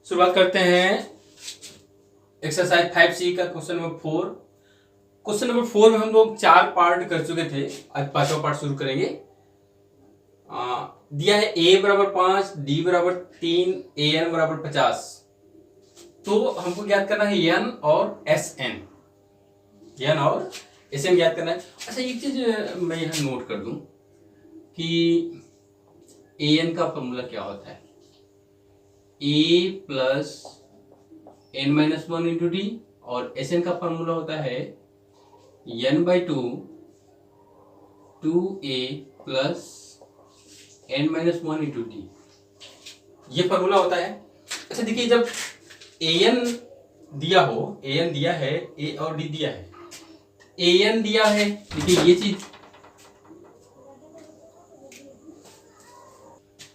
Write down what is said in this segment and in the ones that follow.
शुरुआत करते हैं एक्सरसाइज 5C का क्वेश्चन नंबर 4। क्वेश्चन नंबर 4 में हम लोग 4 पार्ट कर चुके थे, आज 5वां पार्ट शुरू करेंगे। दिया है a बराबर 5, d बराबर 3, an बराबर 50। तो हमको ज्ञात करना है n और sn, n और sn ज्ञात करना है। अच्छा, एक चीज मैं यहाँ नोट कर दूं कि an का फॉर्मूला क्या होता है, a plus n minus 1 into D, और Sn का फॉर्मूला होता है n by 2 2a plus n minus 1 into D, ये फॉर्मूला होता है। अच्छा देखिए, जब an दिया हो, an दिया है, a और d दिया है, an दिया है, देखिए ये चीज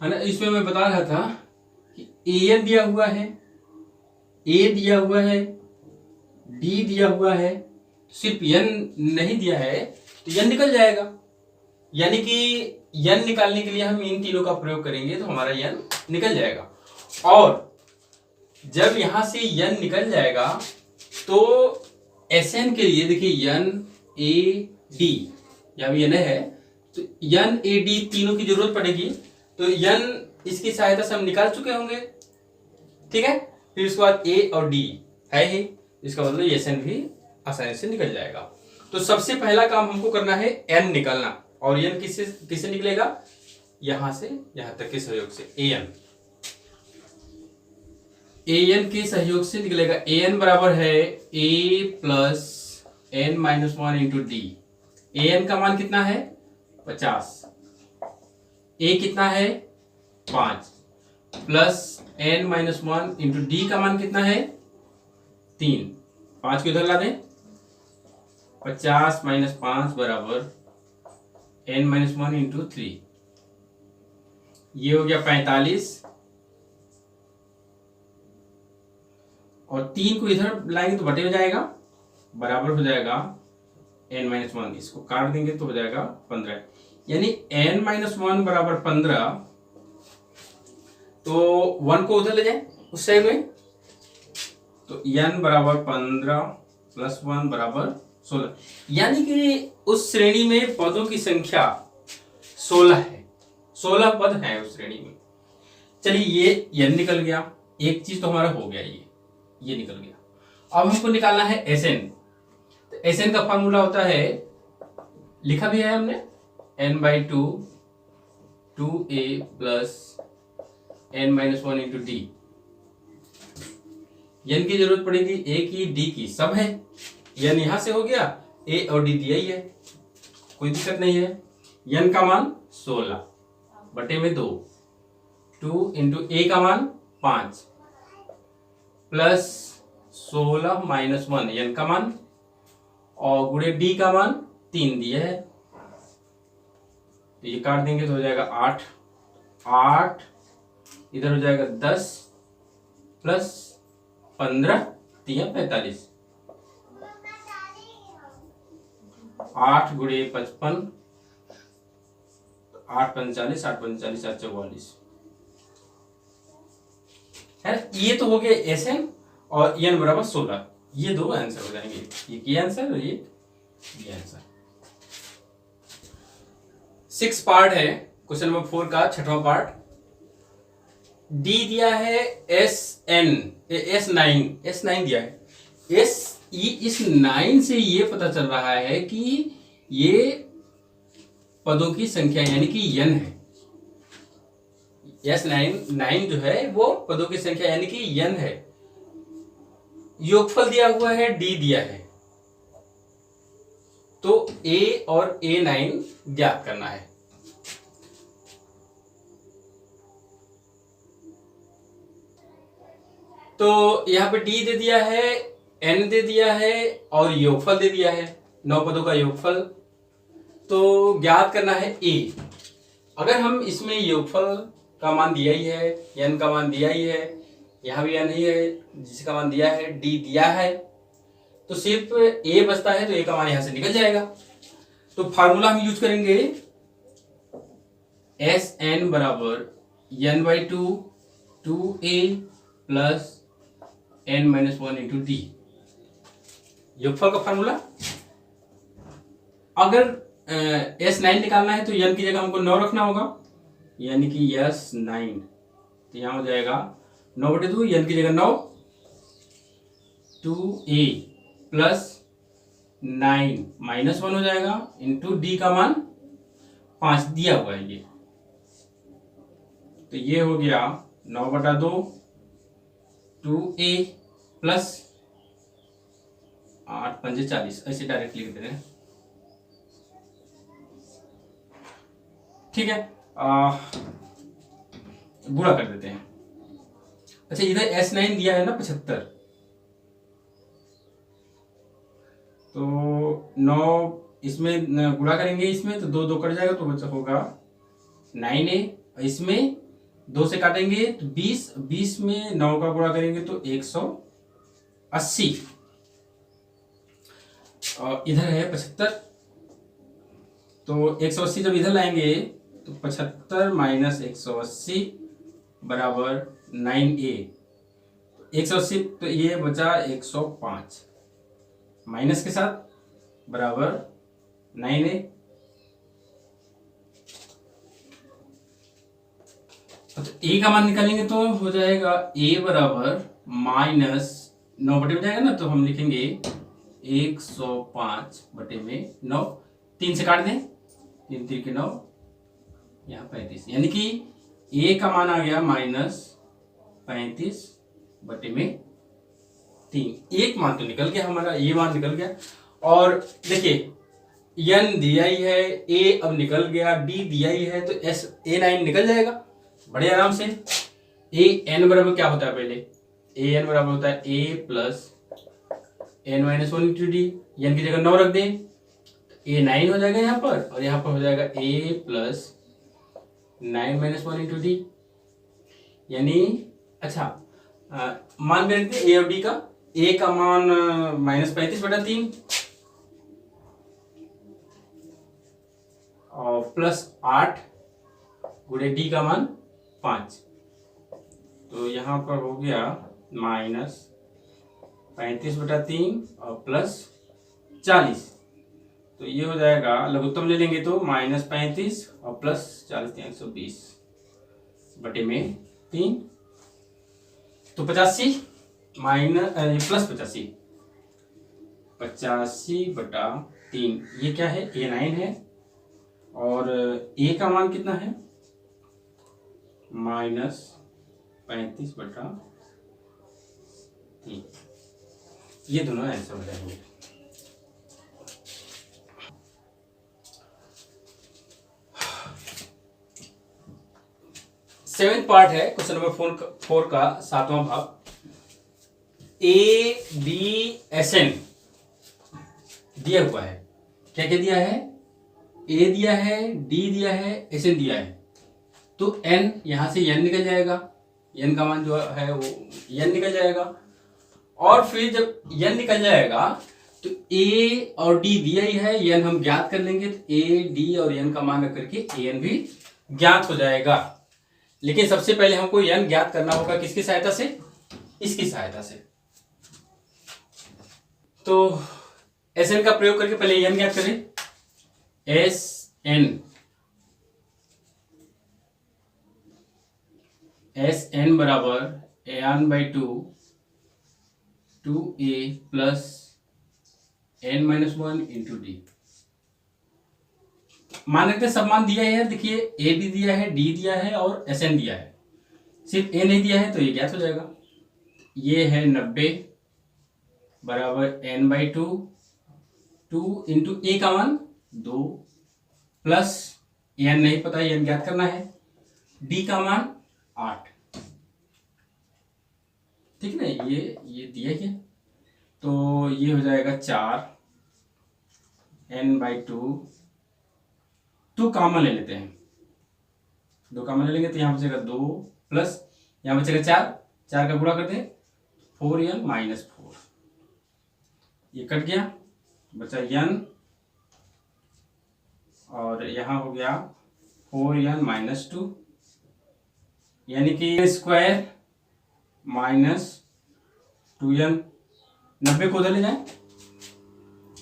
है ना, इसमें मैं बता रहा था कि an दिया हुआ है, a दिया हुआ है, d दिया हुआ है, सिर्फ n नहीं दिया है तो n निकल जाएगा। यानी कि n निकालने के लिए हम इन तीनों का प्रयोग करेंगे तो हमारा n निकल जाएगा। और जब यहां से n निकल जाएगा तो Sn के लिए देखिए n a d, यहाँ भी n है तो n a d तीनों की जरूरत पड़ेगी। तो n इसकी सहायता से हम निकाल चुके होंगे, ठीक है। फिर उसके बाद a और d है ही, इसका मतलब Sn भी आसानी से निकल जाएगा। तो सबसे पहला काम हमको करना है n निकालना, और n किससे किससे निकलेगा, यहां से यहां तक के सहयोग से an के सहयोग से निकलेगा। an बराबर है a plus n minus 1 into D. an का मान कितना है 50, a कितना है 5, plus n minus 1 into D का मान कितना है 3। 5 को इधर ला दें, 50 माइनस 5 बराबर n माइनस 1 इंटू 3, ये हो गया 45, और 3 को इधर लाएंगे तो बटे हो जाएगा, बराबर हो जाएगा n माइनस 1, इसको काट देंगे तो हो जाएगा 15, यानी n माइनस 1 बराबर 15। तो 1 को उधर ले जाए उस साइड में, तो n बराबर 15 प्लस 1 बराबर 16, यानी कि उस श्रेणी में पदों की संख्या 16 है, 16 पद हैं उस श्रेणी में। चलिए ये n निकल गया, एक चीज तो हमारा हो गया, ये निकल गया। अब हमको निकालना है Sn। तो Sn का फॉर्मूला होता है, लिखा भी है हमने, n by 2 2a plus n minus 1 into D. n की जरूरत पड़ेगी, a की d की, सब है। n यहां से हो गया, a और d दिया ही है, कोई दिक्कत नहीं है। n का मान 16 बटे में 2, 2 इंटू a का मान 5 प्लस 16 माइनस 1 n का मान, और गुणे d का मान 3 दिया है, तो ये काट देंगे तो हो जाएगा 8, 8 इधर हो जाएगा 10 प्लस 15 3 45, 8 गुणे 55, 8 45, 8 45, 8 44 है। ये तो हो गया Sn और n बराबर 16, ये दो आंसर हो जाएंगे, ये आंसर और ये आंसर। 6 पार्ट है क्वेश्चन नंबर 4 का, 6वां पार्ट। D दिया है S9 दिया है। इस 9 से ये पता चल रहा है कि ये पदों की संख्या यानी कि n है। S9 जो है वो पदों की संख्या यानी कि n है। योगफल दिया हुआ है, D दिया है, तो A और A9 ज्ञात करना है। तो यहां पे D दे दिया है, N दे दिया है और योगफल दे दिया है, 9 पदों का योगफल। तो ज्ञात करना है A। अगर हम इसमें योगफल का मान दिया ही है, n का मान दिया ही है, यहाँ भी n ही है जिसका मान दिया है, d दिया है, तो सिर्फ a बचता है, तो a का मान यहां से निकल जाएगा। तो फार्मूला हम यूज करेंगे Sn बराबर n by 2 2a plus n minus one into D. योगफल का फार्मूला, अगर S9 निकालना है तो n की जगह हमको 9 रखना होगा, यानी कि S9, तो यहाँ हो जाएगा 9/2, n की जगह 9, 2a प्लस 9 माइनस 1 हो जाएगा इंटू डी का मान 5 दिया हुआ है ये, तो ये हो गया 9/2, 2a प्लस 8 पंजे 40, ऐसे डायरेक्ट लिख दे रहे हैं। ठीक है, गुणा कर देते हैं। अच्छा, इधर S9 दिया है ना 75, तो 9 इसमें गुणा करेंगे, इसमें तो 2 2 कट जाएगा, तो बचा होगा 9a, इसमें 2 से काटेंगे तो 20, 20 में 9 का गुणा करेंगे तो 180, और इधर है 75, तो 180 जब इधर लाएंगे तो 75 माइनस 180 बराबर 9a, 180, तो ये बचा 105 माइनस के साथ बराबर 9a। तो a का मान निकालेंगे तो हो जाएगा a बराबर माइनस 9 में जाएगा ना, तो हम लिखेंगे 105/9, 3 से काट दें, 3 3 के 9, यहाँ 35, यानी कि a का मान आ गया माइनस 35/3। एक मान तो निकल गया हमारा, ये मान निकल गया। और देखिए n दिया ही है, a अब निकल गया, d दिया ही है, तो A9 निकल जाएगा बड़े आराम से। an बराबर क्या होता है, पहले an बराबर होता है a plus n minus 1 into D, n की जगह 9 रख दें, A9 हो जाएगा यहाँ पर, और यहाँ पर हो जाएगा a plus 9 minus 1 into D, यानी अच्छा मान में रखते हैं a और d का। a का मान माइनस 35/3 और प्लस 8 गुणे डी का मान 5, तो यहाँ पर हो गया माइनस 35/3 और प्लस 40, तो ये हो जाएगा, लघुत्तम ले लेंगे तो माइनस 35 और प्लस 40, 120/3, तो 85 माइनस प्लस 85/3, ये क्या है, A9 है, और a का मान कितना है, माइनस 35/3, ये दोनों आंसर हो जाएंगे। सेवेंथ पार्ट है क्वेश्चन नंबर 4 का 7वां भाग। ADSN दिया हुआ है, क्या क्या दिया है, A दिया है, D दिया है, SN दिया है, तो N यहां से N निकल जाएगा, N का मान जो है वो N निकल जाएगा, और फिर जब N निकल जाएगा तो A और D दिया ही है, N हम ज्ञात कर लेंगे, तो A, D और N का मान रख करके AN भी ज्ञात हो जाएगा। लेकिन सबसे पहले हमको N ज्ञात करना होगा, किसकी सहायता से, इसकी सहायता से। तो SN का प्रयोग करके पहले N ज्ञात करें, SN बराबर AN/2 2a plus n minus 1 into D. मान रखते सब मान दिया है, देखिए A भी दिया है, D दिया है और SN दिया है, सिर्फ A नहीं दिया है, तो ये ज्ञात हो जाएगा। ये है 90 बराबर n/2, 2 इंटू A का मान 2 प्लस n नहीं पता, n ज्ञात करना है, D का मान 8, ठीक है ना, ये दिया है, तो ये हो जाएगा 4 n/2, 2 कॉमन ले लेते हैं, 2 कॉमन ले लेंगे तो यहाँ बचेगा 2 प्लस यहाँ बचेगा 4 का गुणा करते हैं 4n माइनस 4, ये कट गया, बचा n, और यहाँ हो गया 4n माइनस 2, यानी कि स्क्वायर माइनस 2n, 90 को उधर ले जाएं,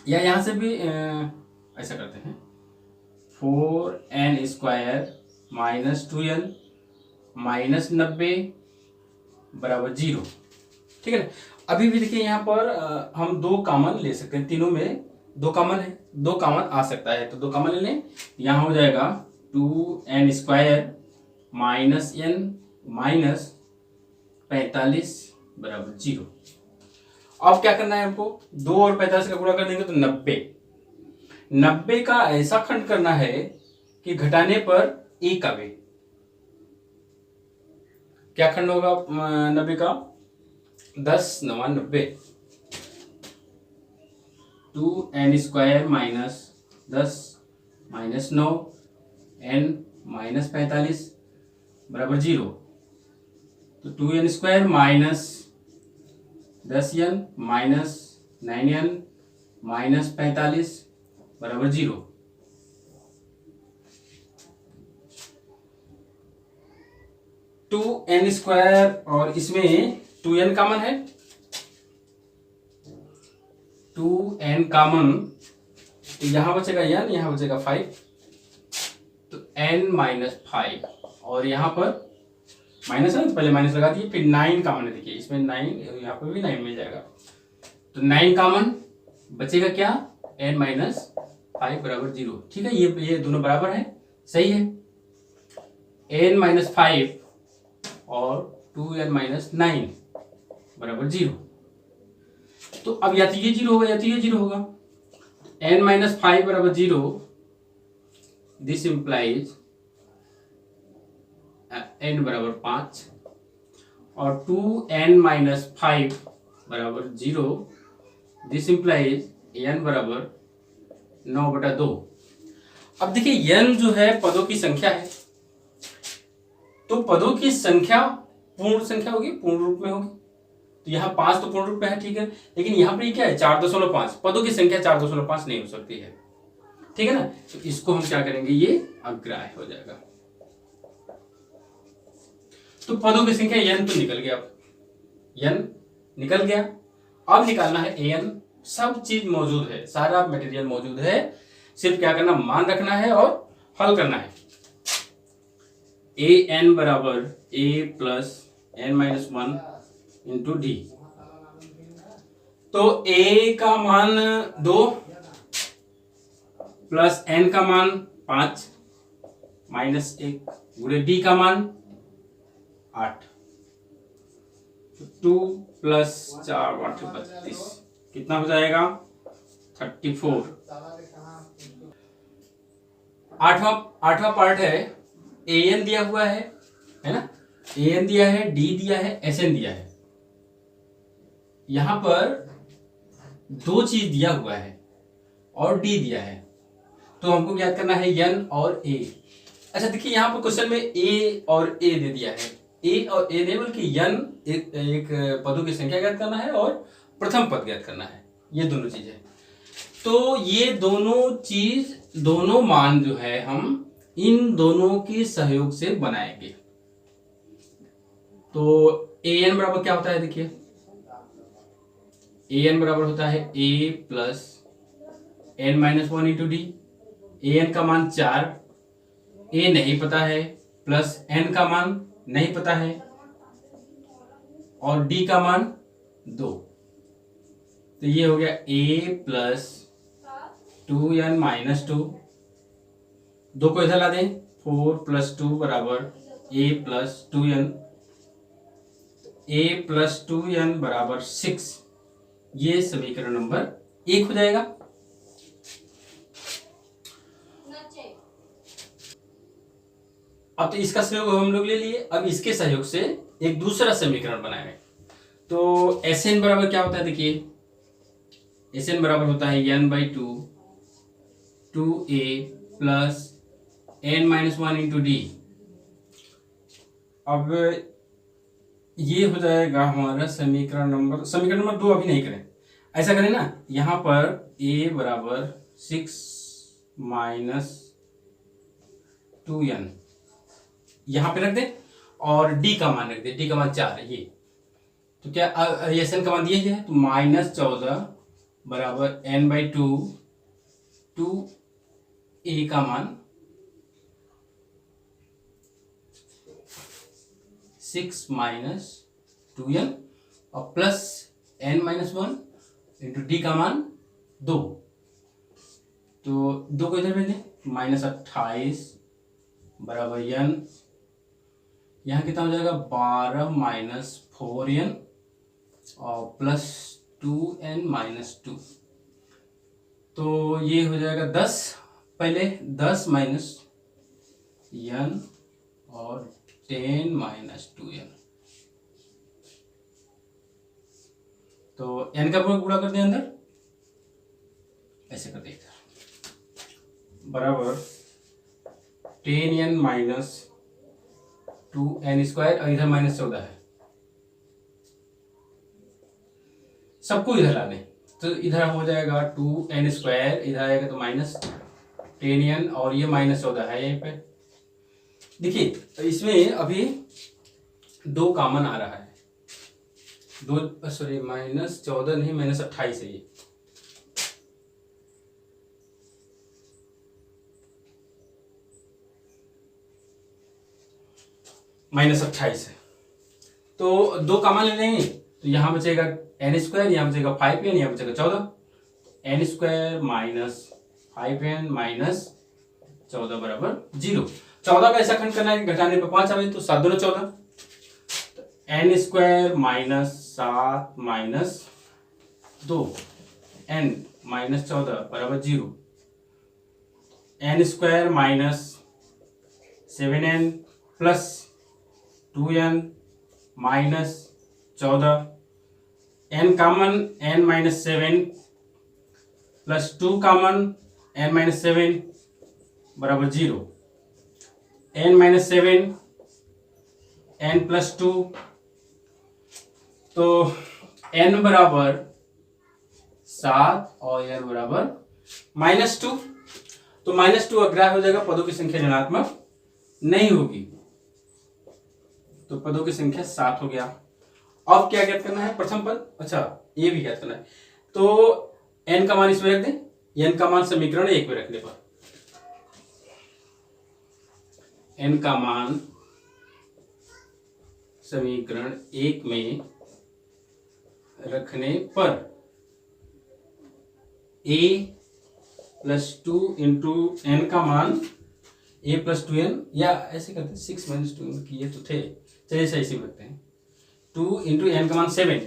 या यहाँ से भी ऐसा करते हैं, 4n² माइनस 2n माइनस 90 बराबर 0। ठीक है ना। अभी भी देखिए यहाँ पर हम दो कॉमन ले सकते हैं, तीनों में दो कॉमन है, दो कॉमन आ सकता है, तो दो कॉमन ले लें। यहाँ हो जाएगा 2n² माइनस n माइनस 45 बराबर 0। अब क्या करना है हमको, 2 और 45 का गुणा कर देंगे तो 90 का ऐसा खंड करना है कि घटाने पर एक आवे। क्या खंड होगा 90 का, 10 9 90, 2n² minus 10 minus 9 n minus 45 बराबर 0। तो 2n² minus 10n minus 9n minus 45 बराबर 0। टू एन स्क्वायर और इसमें 2n कॉमन है, 2n कॉमन, तो यहां बचेगा n, यहां बचेगा 5, तो n माइनस 5, और यहां पर माइनस है तो पहले माइनस लगा दिए, फिर 9 कॉमन है, देखिए इसमें 9, यहाँ पर भी 9 मिल जाएगा, तो 9 कॉमन बचेगा क्या, n माइनस 5 बराबर 0। ठीक है, ये दोनों बराबर है, सही है। n माइनस 5 और 2n माइनस 9 बराबर 0। तो अब या तो ये 0 होगा या तो ये 0 होगा। n माइनस 5 बराबर 0, दिस इंप्लाइज n बराबर 5, और 2n माइनस 5 बराबर 0, दिस इंप्लाइज n बराबर 9/2। अब देखिए n जो है पदों की संख्या है, तो पदों की संख्या पूर्ण संख्या होगी, पूर्ण रूप में होगी, तो यहाँ 5 तो पूर्ण रूप में है, ठीक है, लेकिन यहाँ पर क्या है 4.5, पदों की संख्या 4.5 नहीं हो सकती है, ठीक है ना। तो इसको हम क्या करेंगे, ये अग्राह्य हो जाएगा। तो पदों की संख्या n तो निकल गया, n निकल गया। अब निकालना है an, सब चीज मौजूद है, सारा मटेरियल मौजूद है, सिर्फ क्या करना, मान रखना है और हल करना है। an बराबर a plus n minus 1 into D, तो a का मान 2 प्लस n का मान 5 माइनस 1 गुणे d का मान 8, 2 प्लस 4 8 32, कितना हो जाएगा 34। आठवां पार्ट है, an दिया हुआ है ना, an दिया है, d दिया है, sn दिया है। यहां पर दो चीज दिया हुआ है और d दिया है, तो हमको ज्ञात करना है n और a। अच्छा देखिए यहाँ पर क्वेश्चन में a और a दे दिया है, a और a नहीं बल्कि n एक पदों की संख्या ज्ञात करना है और प्रथम पद ज्ञात करना है, ये दोनों चीजें। तो ये दोनों चीज, दोनों मान जो है हम इन दोनों के सहयोग से बनाएंगे। तो an बराबर क्या होता है, देखिए an बराबर होता है a plus n minus 1 into D. an का मान 4, a नहीं पता है, प्लस n का मान नहीं पता है, और d का मान 2, तो ये हो गया a प्लस 2n माइनस 2, 2 को इधर ला दें, 4 प्लस 2 बराबर a plus 2n, a plus 2n बराबर 6, ये समीकरण नंबर 1 हो जाएगा। अब तो इसका सहयोग हम लोग ले लिए, अब इसके सहयोग से एक दूसरा समीकरण बनाएंगे। तो Sn बराबर क्या होता है, देखिए Sn बराबर होता है n/2 2a plus n minus 1 into D. अब ये हो जाएगा हमारा समीकरण नंबर 2 अभी नहीं करें, ऐसा करें ना, यहां पर a बराबर 6 माइनस 2n यहां पे रख दे, और d का मान रख दे, d का मान 4 है ये, तो क्या एस एन का मान दिया ही है, तो -14 बराबर n/2 टू ए का मान 6 - 2n और प्लस n-1 इंटू डी का मान 2। तो 2 को इधर भेज दें, -28 बराबर n, यहाँ कितना हो जाएगा 12 - 4n और प्लस 2n-2। तो ये हो जाएगा 10, पहले 10 माइनस n और 10 - 2n। तो n का पूरा गुणा कर दें अंदर, ऐसे कर दें इधर, बराबर 10n - 2n² और इधर -14 है, सबको इधर ला लें तो इधर हो जाएगा 2n², इधर आएगा तो -10n और ये -14 है यहीं पे। देखिए तो इसमें अभी 2 कॉमन आ रहा है, 2 सॉरी -14 नहीं -28 है ये। -28 है, तो 2 कॉमन ले लेंगे तो यहाँ बचेगा n², यहाँ बचेगा 5n, यहाँ बचेगा 14, n² - 5n - 14 बराबर 0। 14 का ऐसा खंड करना है घटाने पे 5 आवे, तो 7 दूनी 14, तो n² - 7 - 2 n - 14 बराबर 0, n² - 7n plus 2n - 14, n common n - 7 plus 2 common n - 7 बराबर 0, n - 7 n प्लस 2, तो n बराबर 7 और n बराबर -2। तो -2 अग्राह्य हो जाएगा, पदों की संख्या ऋणात्मक नहीं होगी, तो पदों की संख्या 7 हो गया। अब क्या ज्ञात करना है, प्रथम पद, अच्छा ये भी ज्ञात करना है, तो n का मान इसमें रख दें, n का मान समीकरण 1 में रखने पर, n का मान समीकरण 1 में रखने पर a + 2 इंटू n का मान a + 2n, या ऐसे करते 6 - 2n किए तो थे, चलिए ऐसे करते हैं, 2 इंटू n का मान 7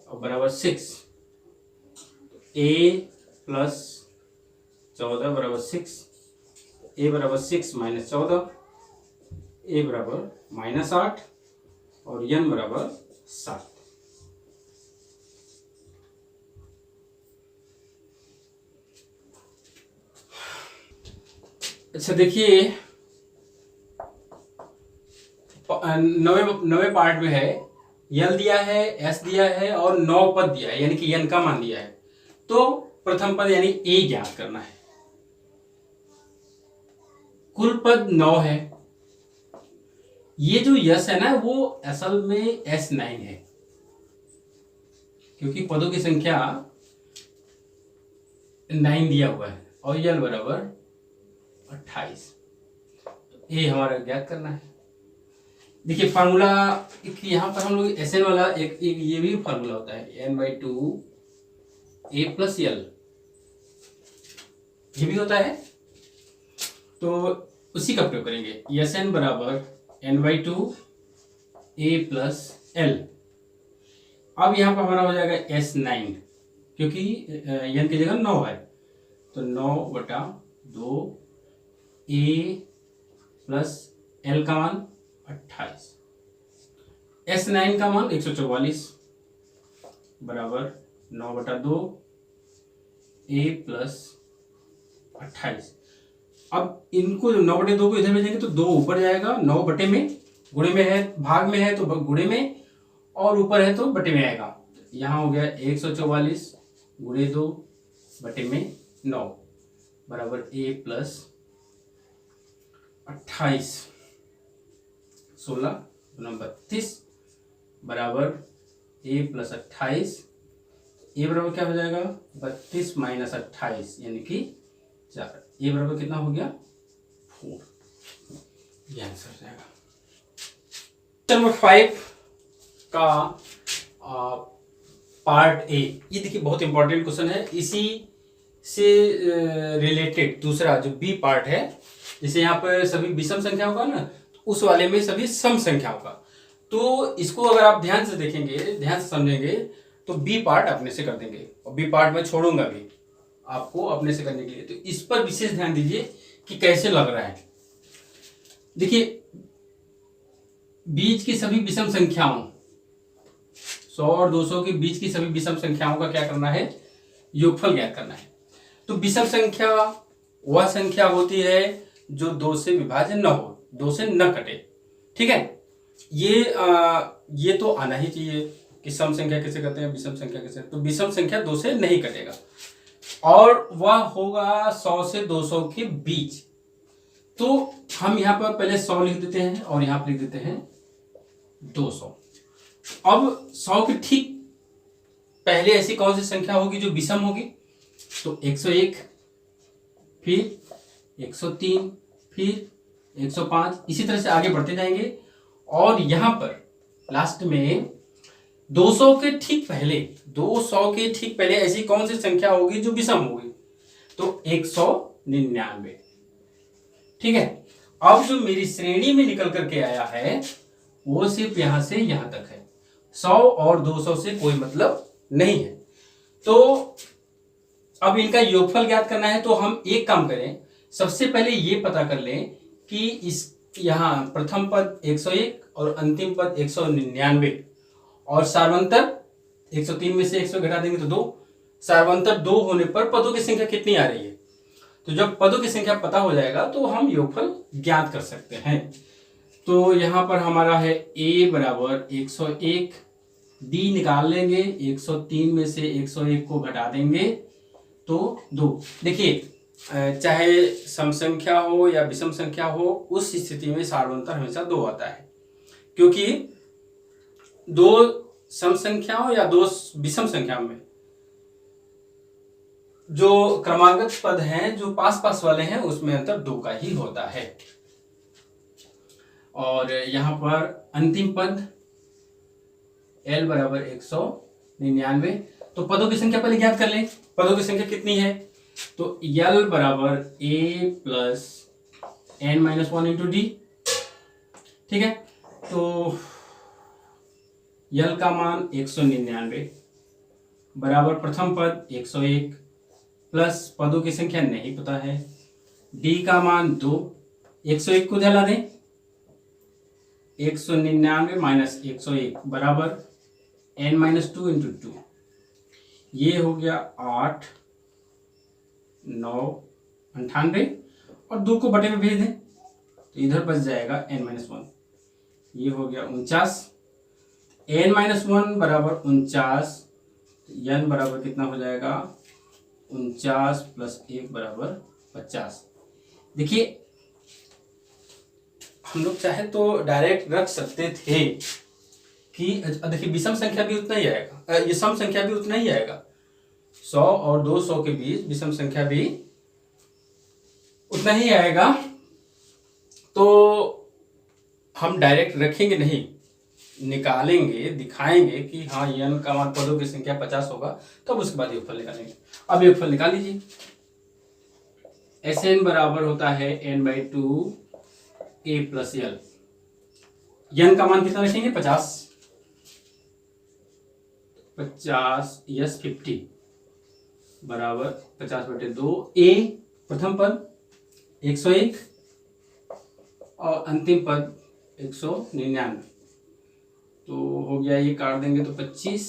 और बराबर 6, a + 14 बराबर 6, a बराबर 6 - 14, a बराबर -8 और n बराबर 7। अच्छा देखिए, नवे पार्ट में है, यल दिया है, एस दिया है और 9 पद दिया है, यानी कि n का मान दिया है, तो प्रथम पद यानी a ज्ञात करना है। कुल पद 9 है, ये जो यस है ना वो असल में S9 है, क्योंकि पदों की संख्या 9 दिया हुआ है और यल बराबर 28, ये हमारा ज्ञात करना है। देखिए फार्मूला यहाँ पर हम लोग SN वाला एक ये भी फार्मूला होता है, n/2 a + l, ये भी होता है, तो उसी का प्रयोग करेंगे, SN बराबर n/2 a + l। अब यहाँ पर हमारा हो जाएगा S9, क्योंकि n की जगह 9 है, तो 9/2 a + l का मान 28, S9 का मान 144 बराबर 9/2 a + 28। अब इनको 9/2 को इधर भेजेंगे तो 2 ऊपर जाएगा, 9 बटे में, गुणे में है, भाग में है तो गुणे में, और ऊपर है तो बटे में आएगा। यहाँ हो गया 144 गुणे 2 बटे में 9 बराबर a + 28, 16 - 32 बराबर a प्लस 28, a बराबर क्या हो जाएगा 32 माइनस 28 यानी कि 4, a बराबर कितना हो गया 4, ये आंसर हो जाएगा। नंबर 5 का पार्ट ए, ये देखिए बहुत इंपॉर्टेंट क्वेश्चन है, इसी से रिलेटेड दूसरा जो बी पार्ट है, जैसे यहाँ पर सभी विषम संख्याओं का ना, तो उस वाले में सभी सम संख्याओं का, तो इसको अगर आप ध्यान से देखेंगे, ध्यान से समझेंगे तो बी पार्ट अपने से कर देंगे, और बी पार्ट में छोड़ूंगा भी आपको अपने से करने के लिए, तो इस पर विशेष ध्यान दीजिए कि कैसे लग रहा है। देखिए बीच की सभी विषम संख्याओं 100 और 200 के बीच की सभी विषम संख्याओं का क्या करना है, योगफल ज्ञात करना है। तो विषम संख्या वह संख्या होती है जो 2 से विभाज्य न हो, 2 से न कटे, ठीक है। ये तो आना ही चाहिए कि सम संख्या कैसे करते हैं, विषम संख्या कैसे, तो विषम संख्या 2 से नहीं कटेगा और वह होगा 100 से 200 के बीच। तो हम यहाँ पर पहले 100 लिख देते हैं और यहाँ पर लिख देते हैं 200। अब 100 के ठीक पहले ऐसी कौन सी संख्या होगी जो विषम होगी, तो 101, फिर 103, फिर 105, इसी तरह से आगे बढ़ते जाएंगे। और यहां पर लास्ट में 200 के ठीक पहले, 200 के ठीक पहले ऐसी कौन सी संख्या होगी जो विषम होगी, तो 199, ठीक है। अब जो मेरी श्रेणी में निकल करके आया है वो सिर्फ यहां से यहां तक है, 100 और 200 से कोई मतलब नहीं है। तो अब इनका योगफल ज्ञात करना है, तो हम एक काम करें, सबसे पहले ये पता कर लें कि इस यहां प्रथम पद 101 और अंतिम पद 199 और सार्वंतर 103 में से 100 घटा देंगे तो 2, सार्वंतर 2 होने पर पदों की संख्या कितनी आ रही है। तो जब पदों की संख्या पता हो जाएगा तो हम योगफल ज्ञात कर सकते हैं। तो यहां पर हमारा है a बराबर 101, d निकाल लेंगे, 103 में से 101 को घटा देंगे तो 2। देखिए चाहे सम संख्या हो या विषम संख्या हो, उस स्थिति में सार्वंतर हमेशा 2 आता है, क्योंकि 2 सम संख्याओं या 2 विषम संख्याओं में जो क्रमागत पद हैं, जो पास पास वाले हैं, उसमें अंतर 2 का ही होता है। और यहां पर अंतिम पद L बराबर 199, तो पदों की संख्या पहले ज्ञात कर लें, पदों की संख्या कितनी है, तो L बराबर a plus n-1 into D, ठीक है। तो L का मान 199 बराबर प्रथम पद 101 प्लस पदों की संख्या नहीं पता है, d का मान 2, 101 को जला दें, 199 माइनस 101 बराबर n-2 इंटू 2, ये हो गया 8, 9, 98 और 2 को बटे में भेज दें तो इधर बच जाएगा n-1, ये हो गया 49, n-1 बराबर 49, n बराबर कितना हो जाएगा 49 प्लस 1 बराबर 50। देखिए हम लोग चाहे तो डायरेक्ट रख सकते थे कि देखिए विषम संख्या भी उतना ही आएगा, ये सम संख्या भी उतना ही आएगा, 100 और 200 के बीच विषम संख्या भी उतना ही आएगा। तो हम डायरेक्ट रखेंगे नहीं, निकालेंगे, दिखाएंगे कि हाँ n का मान पदों की संख्या 50 होगा, तब उसके बाद योगफल निकालेंगे। अब योगफल निकाल लीजिए, Sn बराबर होता है n/2 a plus l, n का मान कितना रखेंगे 50, 50 बराबर 50/2, a प्रथम पद 101 और अंतिम पद 199, तो हो गया, ये काट देंगे तो 25,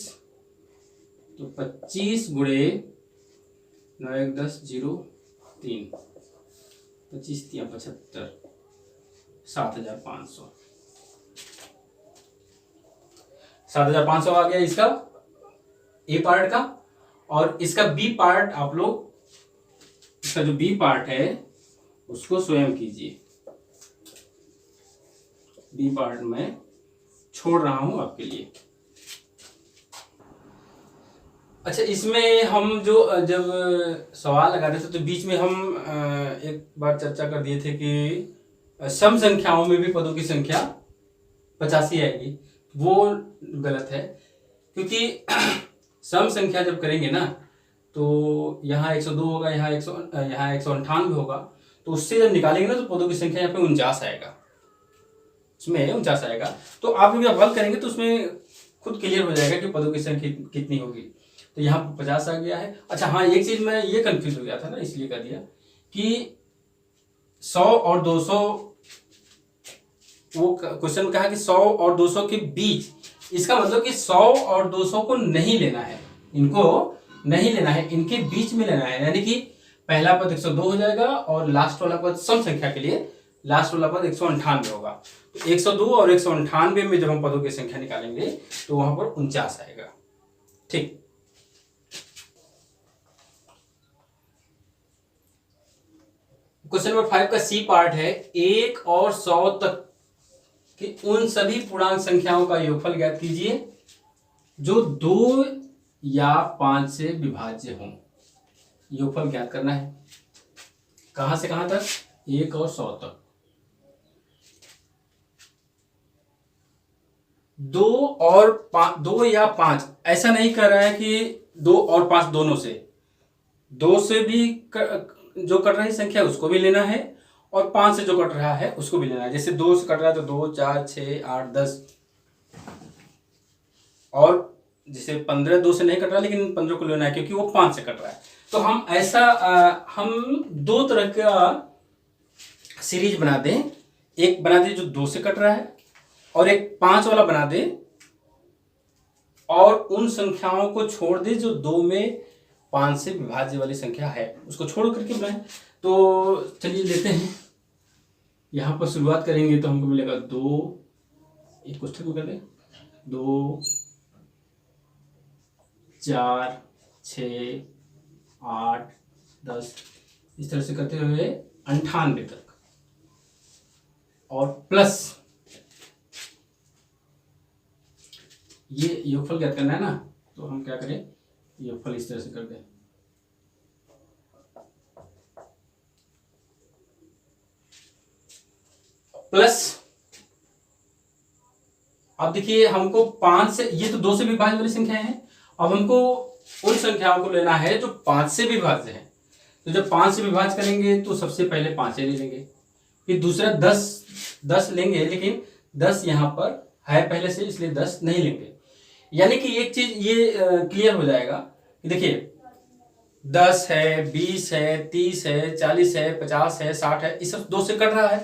तो 25 गुणे 9 1 10 0 3, 25 3 75, 7500, 7500 आ गया इसका ए पार्ट का। और इसका बी पार्ट आप लोग, इसका जो बी पार्ट है उसको स्वयं कीजिए, बी पार्ट में छोड़ रहा हूं आपके लिए। अच्छा, इसमें हम जो जब सवाल लगा रहे थे तो बीच में हम एक बार चर्चा कर दिए थे कि सम संख्याओं में भी पदों की संख्या 85 आएगी। वो गलत है, क्योंकि सम संख्या जब करेंगे ना तो यहाँ 102 होगा, यहाँ 198 होगा, तो उससे जब निकालेंगे ना तो पदों की संख्या यहाँ पे 49 आएगा, उसमें 49 आएगा। तो आप जब हल करेंगे तो उसमें खुद क्लियर हो जाएगा कि पदों की संख्या कितनी होगी। तो यहाँ पर 50 आ गया है। अच्छा हाँ, एक चीज मैं ये कंफ्यूज हो गया था ना, इसलिए कर दिया कि 100 और 200, वो क्वेश्चन कहा कि 100 और 200 के बीच, इसका मतलब कि 100 और 200 को नहीं लेना है, इनको नहीं लेना है, इनके बीच में लेना है। यानी कि पहला पद 102 हो जाएगा और लास्ट वाला पद सम संख्या के लिए लास्ट वाला पद 198 होगा। तो 102 और 198 में जब हम पदों की संख्या निकालेंगे तो वहां पर 49 आएगा। ठीक, क्वेश्चन नंबर 5 का सी पार्ट है, 1 और 100 तक कि उन सभी पूर्णांक संख्याओं का योगफल ज्ञात कीजिए जो 2 या 5 से विभाज्य हों। योगफल ज्ञात करना है, कहां से कहां तक? 1 और 100 तक। 2 या 5, ऐसा नहीं कर रहा है कि 2 और 5 दोनों से, 2 से भी जो कट रही संख्या उसको भी लेना है और 5 से जो कट रहा है उसको भी लेना है। जैसे 2 से कट रहा है तो 2, 4, 6, 8, 10, और जैसे 15 2 से नहीं कट रहा लेकिन 15 को लेना है क्योंकि वो 5 से कट रहा है। तो हम ऐसा हम 2 तरह का सीरीज बना दें, एक बना दें जो 2 से कट रहा है और एक 5 वाला बना दें, और उन संख्याओं को छोड़ दें जो 2 में 5 से विभाज्य वाली संख्या है, उसको छोड़ करके बनाएं। तो चलिए लेते हैं, यहां पर शुरुआत करेंगे तो हमको मिलेगा 2, एक क्वेश्चन को कर दें, 2, 4, 6, 8, 10, इस तरह से करते हुए 98 तक, और प्लस ये योगफल ज्ञात करना है ना, तो हम क्या करें, योगफल इस तरह से कर दें, प्लस। अब देखिए हमको 5 से, ये तो 2 से विभाज्य वाली संख्या है, अब हमको उन संख्याओं को लेना है जो 5 से विभाज्य है। तो जब 5 से विभाज्य करेंगे तो सबसे पहले 5 ले लेंगे, फिर दूसरा 10 लेंगे, लेकिन 10 यहां पर है पहले से, इसलिए 10 नहीं लेंगे। यानी कि एक चीज ये क्लियर हो जाएगा कि देखिए 10 है, 20 है, 30 है, 40 है, 50 है, 60 है, ये सब 2 से कट रहा है।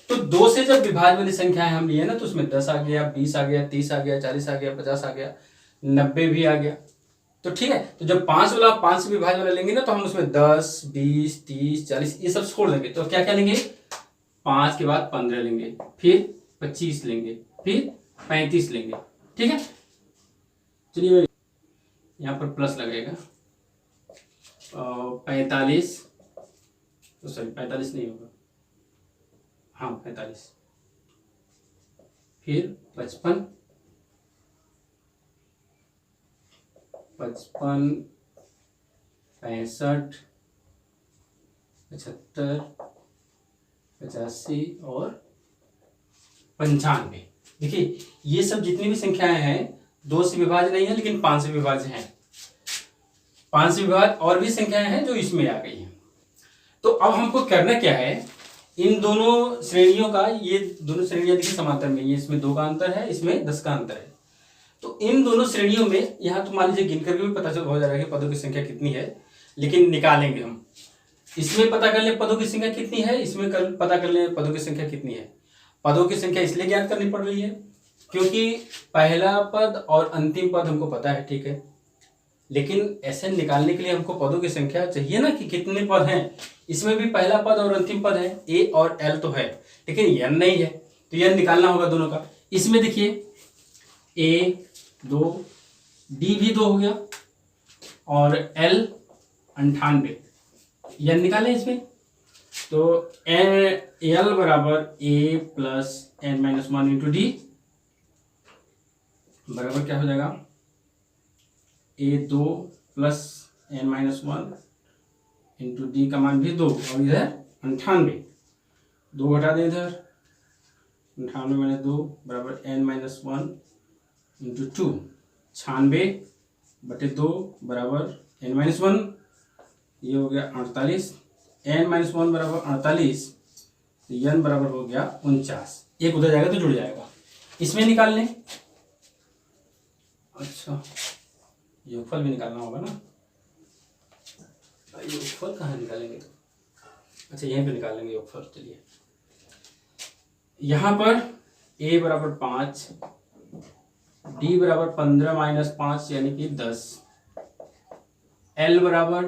तो 2 से जब विभाज्य वाली संख्याएं हम लिए ना तो उसमें 10 आ गया, 20 आ गया, 30 आ गया, 40 आ गया, 50 आ गया, 90 भी आ गया। तो ठीक है, तो जब 5 से विभाज्य वाला लेंगे ना तो हम उसमें 10, 20, 30, 40 ये सब छोड़ देंगे। तो क्या क्या लेंगे, 5 के बाद 15 लेंगे, फिर 25 लेंगे, फिर 35 लेंगे। ठीक है, चलिए यहाँ पर प्लस लगेगा, 45, सॉरी 45 नहीं होगा, हाँ 45, फिर 55, 65, 75, 85 और 95। देखिए ये सब जितनी भी संख्याएं हैं 2 से विभाज्य नहीं है लेकिन 5 से विभाज्य हैं। 5 से विभाज्य और भी संख्याएं हैं जो इसमें आ गई हैं। तो अब हमको करना क्या है, इन दोनों श्रेणियों का, ये दोनों श्रेणियां देखिए समांतर में, ये इसमें 2 का अंतर है, इसमें 10 का अंतर है। तो इन दोनों श्रेणियों में यहाँ तो मान लीजिए गिन करके भी पता चल हो जाएगा कि पदों की संख्या कितनी है, लेकिन निकालेंगे हम। इसमें पता कर ले पदों की संख्या कितनी है, इसमें पता कर ले पदों की संख्या कितनी है। पदों की संख्या इसलिए ज्ञात करनी पड़ रही है क्योंकि पहला पद और अंतिम पद हमको पता है, ठीक है, लेकिन ऐसे निकालने के लिए हमको पदों की संख्या चाहिए ना कि कितने पद हैं। इसमें भी पहला पद और अंतिम पद है, ए और एल तो है, लेकिन एन नहीं है, तो एन निकालना होगा दोनों का। इसमें देखिए ए 2, डी भी 2 हो गया और एल 98, एन निकालें इसमें। तो एल बराबर a plus n minus 1 into d, बराबर क्या हो जाएगा, A2 plus n-1 into D का मान भी 2 और इधर 98, 2 घटा दें इधर, 98 माइनस 2 बराबर n-1 इंटू 2, 96/2 बराबर n-1, ये हो गया 48, n-1 बराबर 48, तो n बराबर हो गया 49, एक उधर जाएगा तो जुड़ जाएगा, इसमें निकाल लें। अच्छा योगफल भी निकालना होगा ना, योगफल कहाँ निकालेंगे, अच्छा यहीं पे निकालेंगे योगफल। चलिए यहाँ पर a बराबर 5, d बराबर 15 माइनस 5 यानी कि 10, l बराबर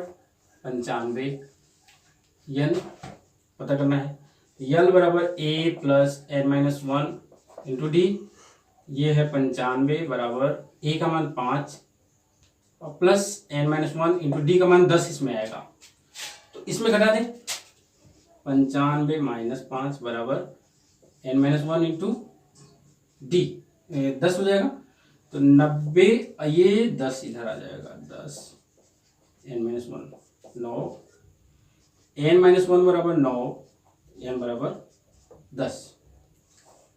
95, n पता करना है, l बराबर a plus n-1 into D, ये है 95 बराबर a का मान 5 और प्लस n-1 इंटू डी का मान 10 इसमें आएगा, तो इसमें घटा दें, 95 माइनस 5 बराबर n-1 इंटू डी 10 हो जाएगा, तो 90, ये 10 इधर आ जाएगा, 10 n-1 9, n-1 बराबर 9, n बराबर 10।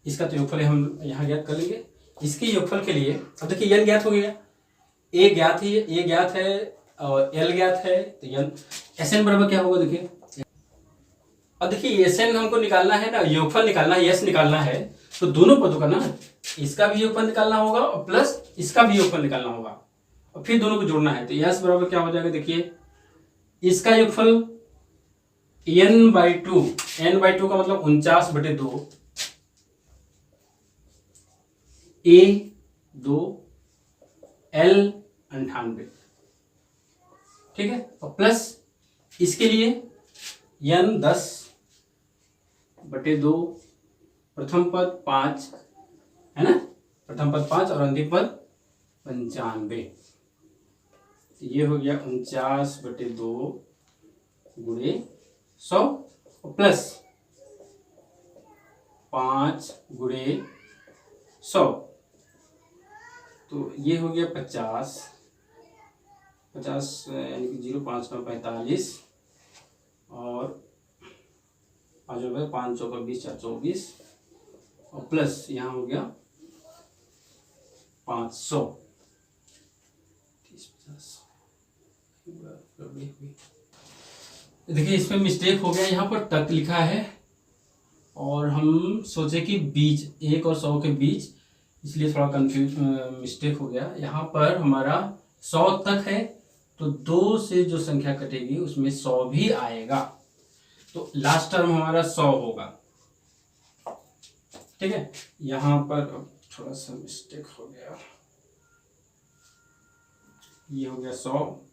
इसका तो योगफल हम यहाँ ज्ञात कर लेंगे। इसके योगफल के लिए अब देखिए n ज्ञात हो गया, a ज्ञात है, a ज्ञात है और l ज्ञात है, तो n Sn बराबर क्या होगा देखिए, अब देखिए Sn हमको निकालना है ना, योगफल निकालना है, s निकालना है, तो दोनों पदों का ना, इसका भी योगफल निकालना होगा और प्लस इसका भी योगफल निकालना होगा और फिर दोनों को जोड़ना है, तो s बराबर क्या हो जाएगा देखिए, इसका योगफल n/2, n/2 का मतलब 49/2, a 2, l 98, ठीक है, और प्लस इसके लिए n 10/2, प्रथम पद 5 है ना, प्रथम पद 5 और अंतिम पद 95, ये हो गया 49/2 गुणे 100 और प्लस 5 गुणे 100, तो ये हो गया 50 यानी कि 0 5 9 45 और 5 हो गया 5 चौका 20 4 24 और प्लस यहाँ हो गया 500, 30 50। देखिए इसमें मिस्टेक हो गया, यहाँ पर तक लिखा है और हम सोचे कि बीच 1 और 100 के बीच, इसलिए थोड़ा कंफ्यूज मिस्टेक हो गया। यहाँ पर हमारा 100 तक है तो 2 से जो संख्या कटेगी उसमें 100 भी आएगा, तो लास्ट टर्म हमारा 100 होगा, ठीक है। यहाँ पर थोड़ा सा मिस्टेक हो गया, ये हो गया 100,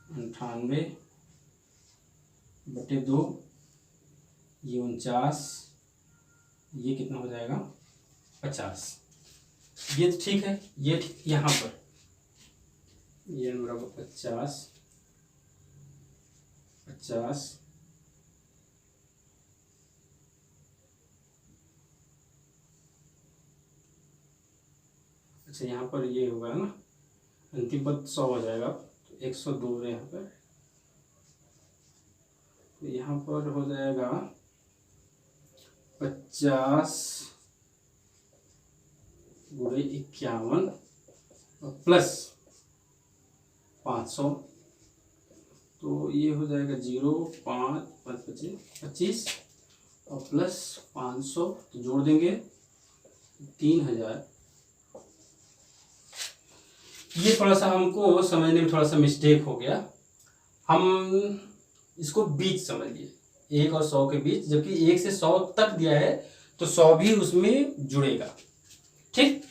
98/2, ये 49, ये कितना हो जाएगा 50, ये तो ठीक है, ये ठीक। यहाँ पर ये बराबर 50 50, अच्छा यहाँ पर ये होगा ना, अंतिम पद 100 हो जाएगा, तो 102 है यहाँ पर, तो यहाँ पर हो जाएगा 50 गुणे 51 और प्लस 500, तो ये हो जाएगा 0 5 5 25 और प्लस 500, तो जोड़ देंगे 3000। ये थोड़ा सा हमको समझने में थोड़ा सा मिस्टेक हो गया, हम इसको बीच समझ लिए, 1 और 100 के बीच, जबकि 1 से 100 तक दिया है तो 100 भी उसमें जुड़ेगा, ठीक।